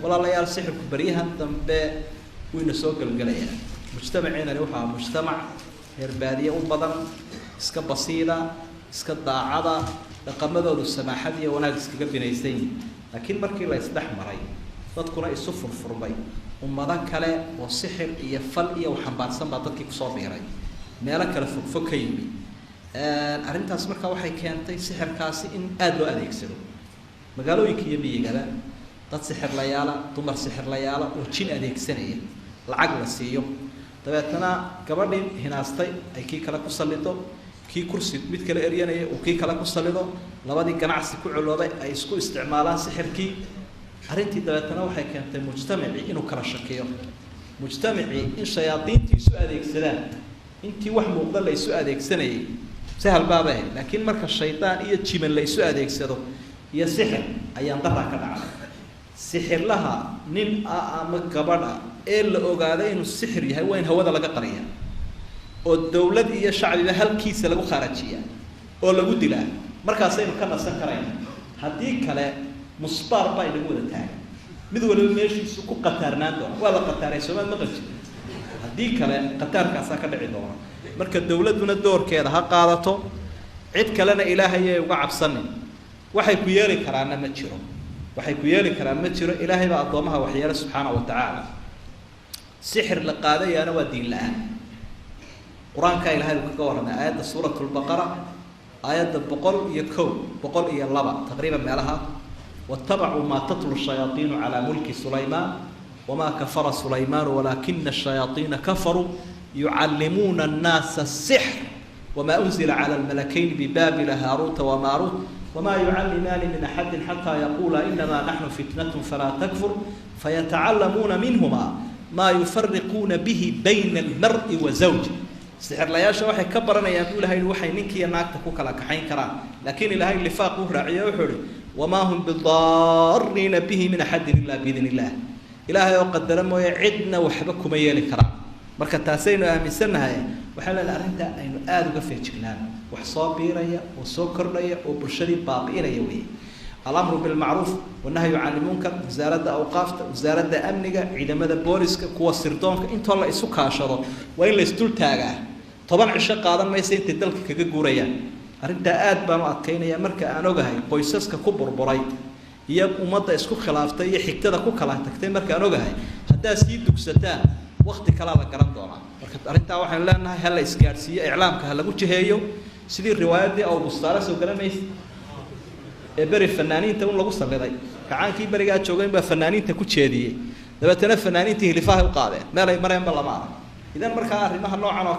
والله لا يال سحر بريها تنبأ وينسوق الجلية مجتمعنا نروحها مجتمع هربادية وبدن اسك بسيطة اسك ضاعضة لقمة السماحية وناس كجبنا يستين لكن مركي لا يستحمري تذكر السفر فربي ومدن كلا والسحر يفل وحنبار سما تذكر صابيري مالك الفكيمي أنت أسمعك واحد كانتي سحر كاسي إن أدلو أديك سلو مقالوا يكيا بيجلا dad sixir la yaala dumar sixir la yaala oo jin adeegsanaya lacag la siiyo dabeetana gabadhin hinaastay ay kii kala ku salido kii kursi mid kale eryanaya oo kii kala ku salido labadii ganacsi ku culooday ay isku isticmaalaan sixirkii arintii dabeetana waxay keentay mujtamaci inuu kala shakiyo mujtamaci in shayaadiintii isu adeegsadaan intii wax muuqda la isu adeegsanayay sahal baabay laakiin marka shaydaan iyo jiman la isu adeegsado iyo sixir ayaan daraa ka dhacay سحر لها نين أما كبرنا إلا أوجاده إنه السحر يهوى وين هو ده لقى قرية والدولة هي الشعب بهال كيس لقوا خارجية ولا جود له مركزين كنا سكرين هديك كلا مصبار باي لقوا ده تاني مدول الماشي سوق قطر نادو ولا قطر يسمى مغرج هديك كلا قطر كاسكر عدوه مركز الدولة دون الدور كذا هقالته عد كلنا إلهي وقع بصنن وحي كياري كرانا متشرو waxay ku yeeli karaan ma jiro ilaahay baa adoomaha waxyeelo subhanahu wa ta'ala sixir la qaadayana waa diin la'aan quraanka ilaahay uu ka warramay aayada suuratul baqara aayada 102 taqriiban meelaha wattaba'u ma tatlu ash-shayatin ala mulki sulayman wama kafara sulayman walakinna ash-shayatin kafaru yu'allimuna an-nasa as-sihr wama unzila ala al-malakayn bi babil harut wa marut وما يعلمان من أحد حتى يقول إنما نحن فتنة فلا تكفر فيتعلمون منهما ما يفرقون به بين المرء وزوجه سحر لا يشاء واحد كبرنا يقول هاي الوحي منك يا ناك تكوك لك حين كرام لكن إلهي اللي فاقه رعيه وحري وما هم بالضارين به من أحد إلا بإذن الله إلهي وقدر ما يعدنا وحبكم يا كرام marka taasaynu aaminsanahay waxa la arinta aynu aad uga feejignaano wax soo biiraya oo soo kordhaya oo bulshadii baaqiinaya weey al-amru bil ma'ruf wa nahyu 'anil munkar wasaaradda awqaafta wasaaradda amniga ciidamada booliska kuwa sirdoonka inta la isu kaashado waa in la isdul taagaa 10 cisho qaadan maysa inta dalka kaga guurayaan arinta aad baan u adkeynaya marka aan ogahay qoysaska ku burburay iyo ummadda isku khilaaftay iyo xigtada ku kala tagtay marka aan ogahay hadaa sii dugsataan وقت كلا لقرن دونا أرنتا واحد لنا هلا إسكارسية إعلام كهلا بوجهيو سيدي الروايات دي أو مستعرض سو كلام إيش بري فنانين تقول لو وصل لذي كعان كي بريقات شوقين بفنانين تكوتش هذه ده بتنا فنانين تهلفاه وقاعدة ما لا مريم بالله ما إذا مركها رمها النوع عنه